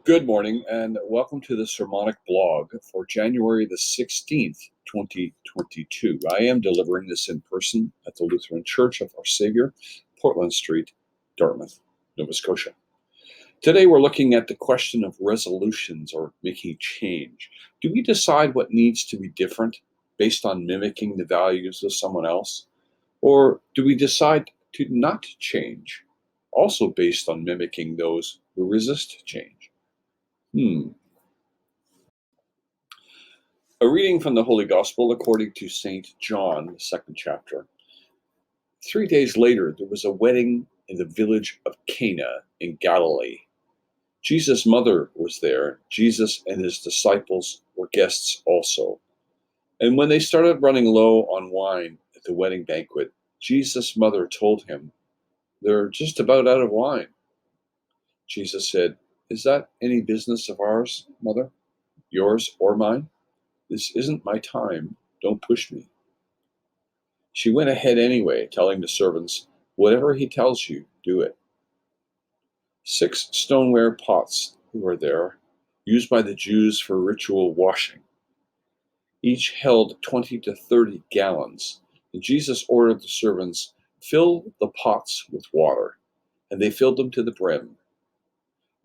Good morning and welcome to the Sermonic blog for January the 16th, 2022. I am delivering this in person at the Lutheran Church of Our Saviour, Portland Street, Dartmouth, Nova Scotia. Today we're looking at the question of resolutions or making change. Do we decide what needs to be different based on mimicking the values of someone else? Or do we decide to not change, also based on mimicking those who resist change? A reading from the Holy Gospel according to St. John, the second chapter. 3 days later, there was a wedding in the village of Cana in Galilee. Jesus' mother was there. Jesus and his disciples were guests also. And when they started running low on wine at the wedding banquet, Jesus' mother told him, "They're just about out of wine." Jesus said, "Is that any business of ours, mother? Yours or mine? This isn't my time. Don't push me." She went ahead anyway, telling the servants, "Whatever he tells you, do it." 6 stoneware pots were there, used by the Jews for ritual washing. Each held 20 to 30 gallons. And Jesus ordered the servants, "Fill the pots with water," and they filled them to the brim.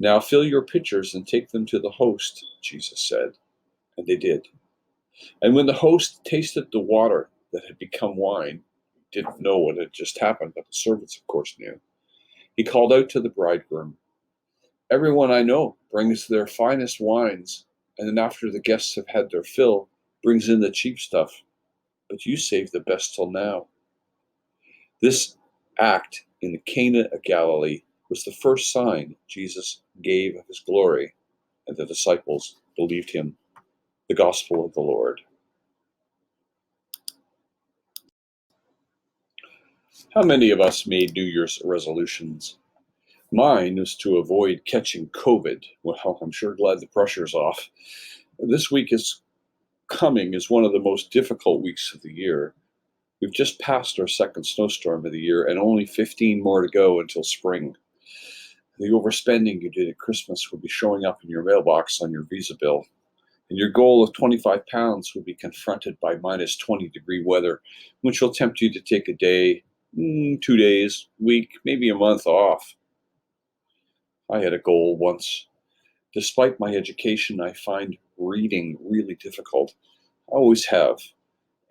"Now fill your pitchers and take them to the host," Jesus said, and they did. And when the host tasted the water that had become wine, he didn't know what had just happened, but the servants, of course, knew. He called out to the bridegroom, "Everyone I know brings their finest wines, and then after the guests have had their fill, brings in the cheap stuff. But you saved the best till now." This act in the Cana of Galilee was the first sign Jesus gave of his glory, and the disciples believed him. The Gospel of the Lord. How many of us made New Year's resolutions? Mine was to avoid catching COVID. Well, I'm sure glad the pressure's off. This week is coming is one of the most difficult weeks of the year. We've just passed our second snowstorm of the year and only 15 more to go until spring. The overspending you did at Christmas will be showing up in your mailbox on your Visa bill. And your goal of 25 pounds will be confronted by minus 20-degree weather, which will tempt you to take a day, 2 days, week, maybe a month off. I had a goal once. Despite my education, I find reading really difficult. I always have.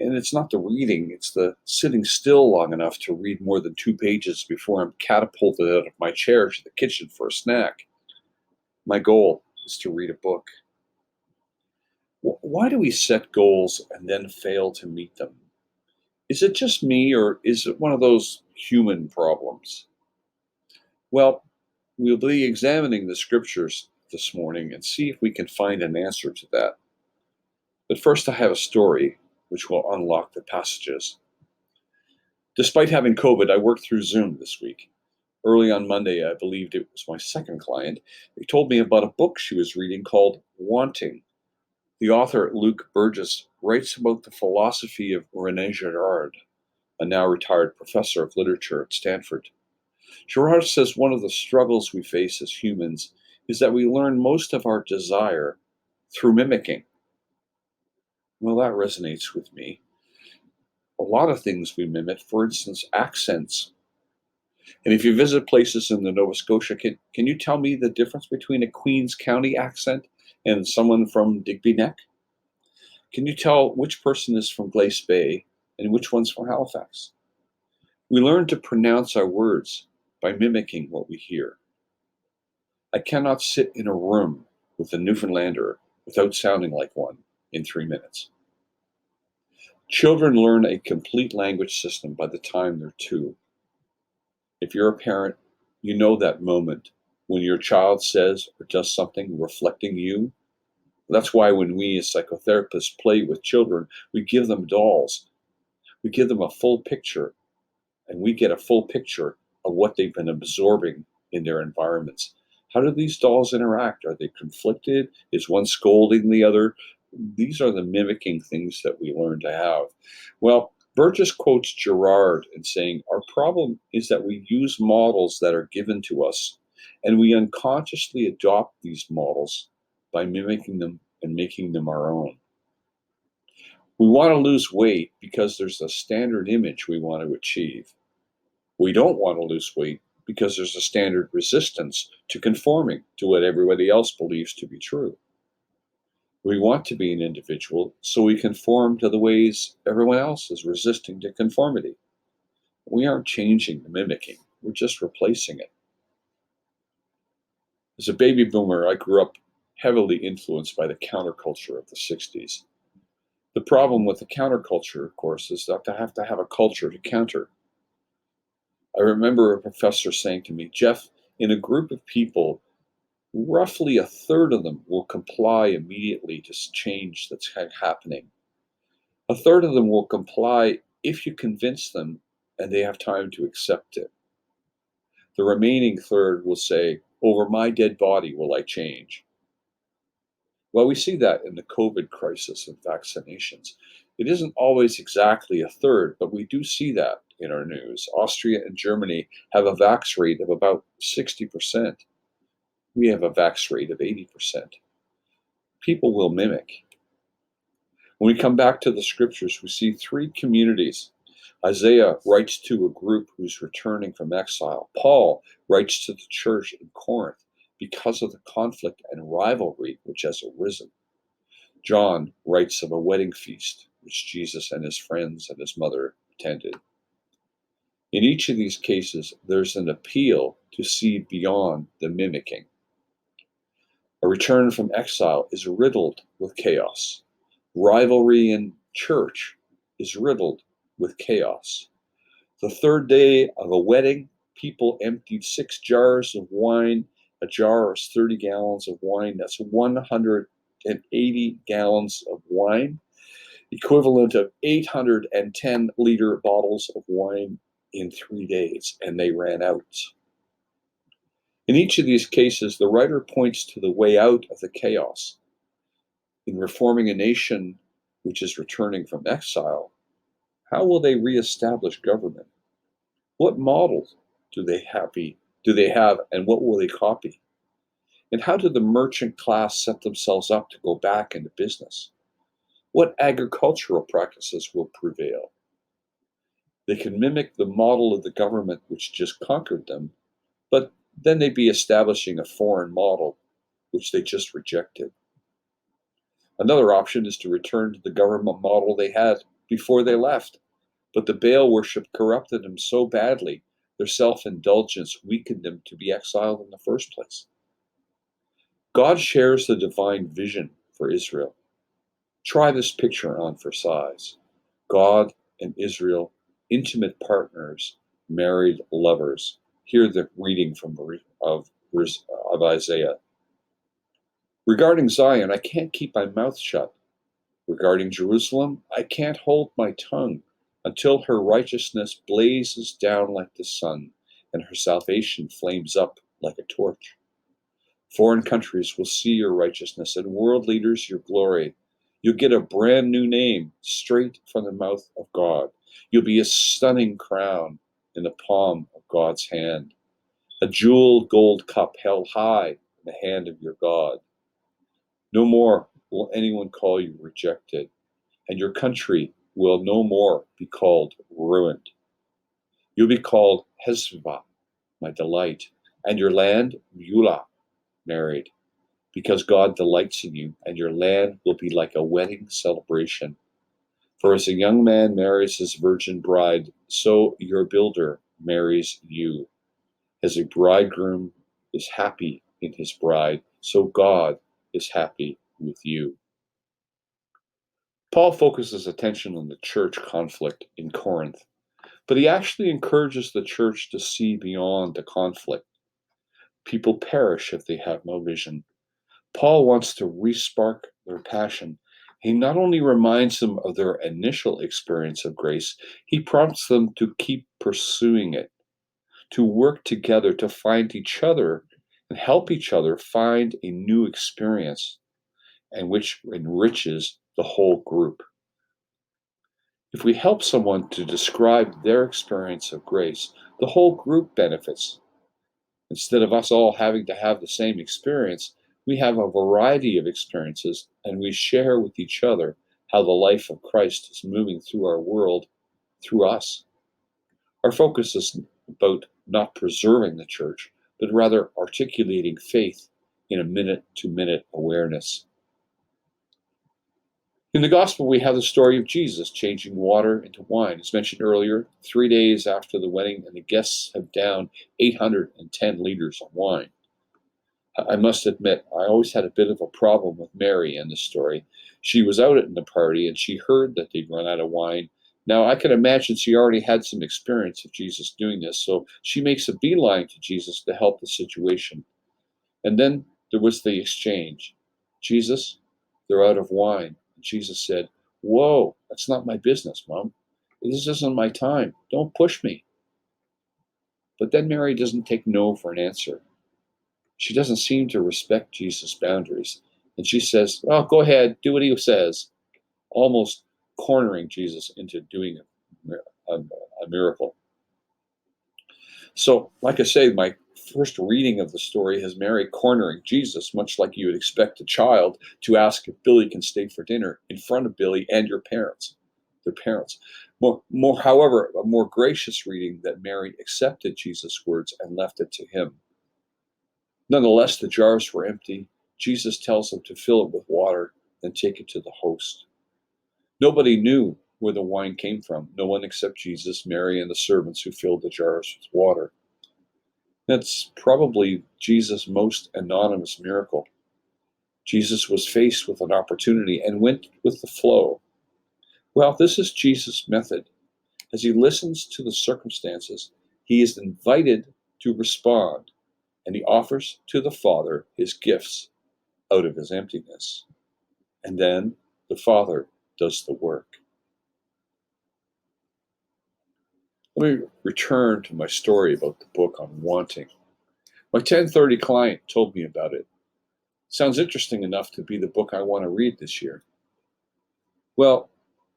And it's not the reading, it's the sitting still long enough to read more than 2 pages before I'm catapulted out of my chair to the kitchen for a snack. My goal is to read a book. Why do we set goals and then fail to meet them? Is it just me, or is it one of those human problems? Well, we'll be examining the scriptures this morning and see if we can find an answer to that. But first, I have a story which will unlock the passages. Despite having COVID, I worked through Zoom this week. Early on Monday, I believed it was my second client. They told me about a book she was reading called Wanting. The author, Luke Burgess, writes about the philosophy of René Girard, a now retired professor of literature at Stanford. Girard says one of the struggles we face as humans is that we learn most of our desire through mimicking. Well, that resonates with me. A lot of things we mimic, for instance, accents. And if you visit places in the Nova Scotia, can you tell me the difference between a Queens County accent and someone from Digby Neck? Can you tell which person is from Glace Bay and which one's from Halifax? We learn to pronounce our words by mimicking what we hear. I cannot sit in a room with a Newfoundlander without sounding like one in 3 minutes. Children learn a complete language system by the time they're 2. If you're a parent, you know that moment when your child says or does something reflecting you. That's why when we as psychotherapists play with children, we give them dolls. We give them a full picture, and we get a full picture of what they've been absorbing in their environments. How do these dolls interact? Are they conflicted? Is one scolding the other? These are the mimicking things that we learn to have. Well, Burgess quotes Girard in saying, "Our problem is that we use models that are given to us, And we unconsciously adopt these models by mimicking them and making them our own. We want to lose weight because there's a standard image we want to achieve. We don't want to lose weight because there's a standard resistance to conforming to what everybody else believes to be true. We want to be an individual so we conform to the ways everyone else is resisting to conformity. We aren't changing the mimicking, we're just replacing it. As a baby boomer, I grew up heavily influenced by the counterculture of the 60s. The problem with the counterculture, of course, is that I have to have a culture to counter. I remember a professor saying to me, Jeff, in a group of people, roughly a third of them will comply immediately to change that's happening. A third of them will comply if you convince them and they have time to accept it. The remaining third will say, over my dead body will I change. Well, we see that in the COVID crisis and vaccinations. It isn't always exactly a third, but we do see that in our news. Austria and Germany have a vax rate of about 60%. We have a vax rate of 80%. People will mimic. When we come back to the scriptures, we see three communities. Isaiah writes to a group who's returning from exile. Paul writes to the church in Corinth because of the conflict and rivalry which has arisen. John writes of a wedding feast which Jesus and his friends and his mother attended. In each of these cases, there's an appeal to see beyond the mimicking. A return from exile is riddled with chaos. Rivalry in church is riddled with chaos. The third day of a wedding, people emptied 6 jars of wine. A jar is 30 gallons of wine. That's 180 gallons of wine, equivalent of 810-liter bottles of wine in 3 days, and they ran out. In each of these cases, the writer points to the way out of the chaos. In reforming a nation which is returning from exile, how will they reestablish government? What models do they have, and what will they copy? And how did the merchant class set themselves up to go back into business? What agricultural practices will prevail? They can mimic the model of the government which just conquered them, but then they'd be establishing a foreign model which they just rejected. Another option is to return to the government model they had before they left, but the Baal worship corrupted them so badly, their self-indulgence weakened them to be exiled in the first place. God shares the divine vision for Israel. Try this picture on for size. God and Israel, intimate partners, married lovers. Hear the reading of Isaiah. Regarding Zion, I can't keep my mouth shut. Regarding Jerusalem, I can't hold my tongue until her righteousness blazes down like the sun and her salvation flames up like a torch. Foreign countries will see your righteousness and world leaders your glory. You'll get a brand new name straight from the mouth of God. You'll be a stunning crown in the palm of God's hand, a jeweled gold cup held high in the hand of your God. No more will anyone call you rejected, and your country will no more be called ruined. You'll be called Hesba, my delight, and your land Beulah, married, because God delights in you, and your land will be like a wedding celebration. For as a young man marries his virgin bride, so your builder marries you. As a bridegroom is happy in his bride, so God is happy with you. Paul focuses attention on the church conflict in Corinth, but he actually encourages the church to see beyond the conflict. People perish if they have no vision. Paul wants to respark their passion. He not only reminds them of their initial experience of grace, he prompts them to keep pursuing it, to work together, to find each other and help each other find a new experience, and which enriches the whole group. If we help someone to describe their experience of grace, the whole group benefits. Instead of us all having to have the same experience, we have a variety of experiences and we share with each other how the life of Christ is moving through our world through us. Our focus is about not preserving the church, but rather articulating faith in a minute to minute awareness. In the gospel, we have the story of Jesus changing water into wine. As mentioned earlier, 3 days after the wedding, and the guests have downed 810 liters of wine. I must admit, I always had a bit of a problem with Mary in this story. She was out at the party and she heard that they'd run out of wine. Now, I can imagine she already had some experience of Jesus doing this, so she makes a beeline to Jesus to help the situation. And then there was the exchange. Jesus, they're out of wine. And Jesus said, "Whoa, that's not my business, Mom. This isn't my time. Don't push me." But then Mary doesn't take no for an answer. She doesn't seem to respect Jesus' boundaries. And she says, "Well, go ahead, do what he says," almost cornering Jesus into doing a miracle. So, like I say, my first reading of the story has Mary cornering Jesus, much like you would expect a child to ask if Billy can stay for dinner in front of Billy and their parents. However, a more gracious reading that Mary accepted Jesus' words and left it to him. Nonetheless, the jars were empty. Jesus tells them to fill it with water and take it to the host. Nobody knew where the wine came from. No one except Jesus, Mary, and the servants who filled the jars with water. That's probably Jesus' most anonymous miracle. Jesus was faced with an opportunity and went with the flow. Well, this is Jesus' method. As he listens to the circumstances, he is invited to respond, and he offers to the Father his gifts out of his emptiness. And then the Father does the work. Let me return to my story about the book on wanting. My 1030 client told me about it. Sounds interesting enough to be the book I want to read this year. Well,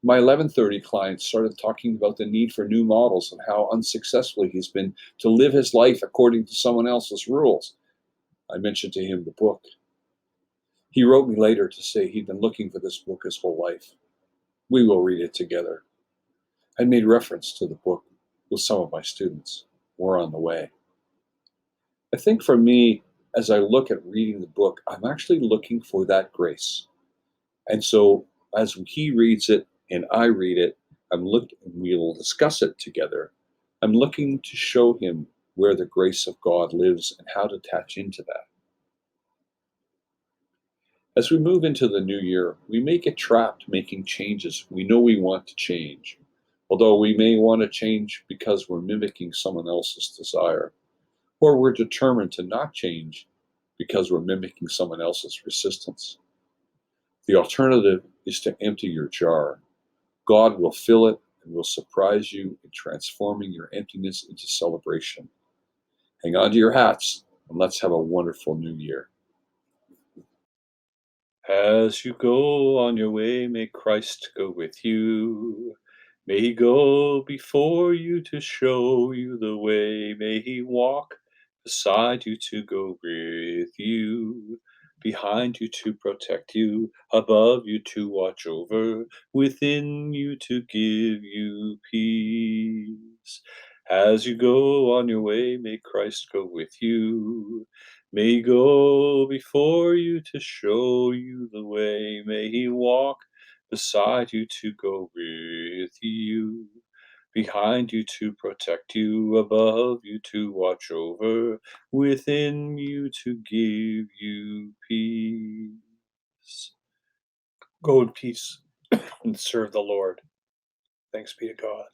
my 1130 client started talking about the need for new models and how unsuccessful he's been to live his life according to someone else's rules. I mentioned to him the book. He wrote me later to say he'd been looking for this book his whole life. We will read it together. I made reference to the book with some of my students. We're on the way. I think for me, as I look at reading the book, I'm actually looking for that grace. And so as he reads it and I read it, we'll discuss it together. I'm looking to show him where the grace of God lives and how to attach into that. As we move into the new year, we may get trapped making changes we know we want to change, although we may want to change because we're mimicking someone else's desire, or we're determined to not change because we're mimicking someone else's resistance. The alternative is to empty your jar. God will fill it and will surprise you in transforming your emptiness into celebration. Hang on to your hats and let's have a wonderful new year. As you go on your way, may Christ go with you. May he go before you to show you the way. May he walk beside you to go with you. Behind you to protect you, above you to watch over, within you to give you peace. As you go on your way, may Christ go with you. May he go before you to show you the way. May he walk beside you to go with you. Behind you to protect you, above you to watch over, within you to give you peace. Go in peace and serve the Lord. Thanks be to God.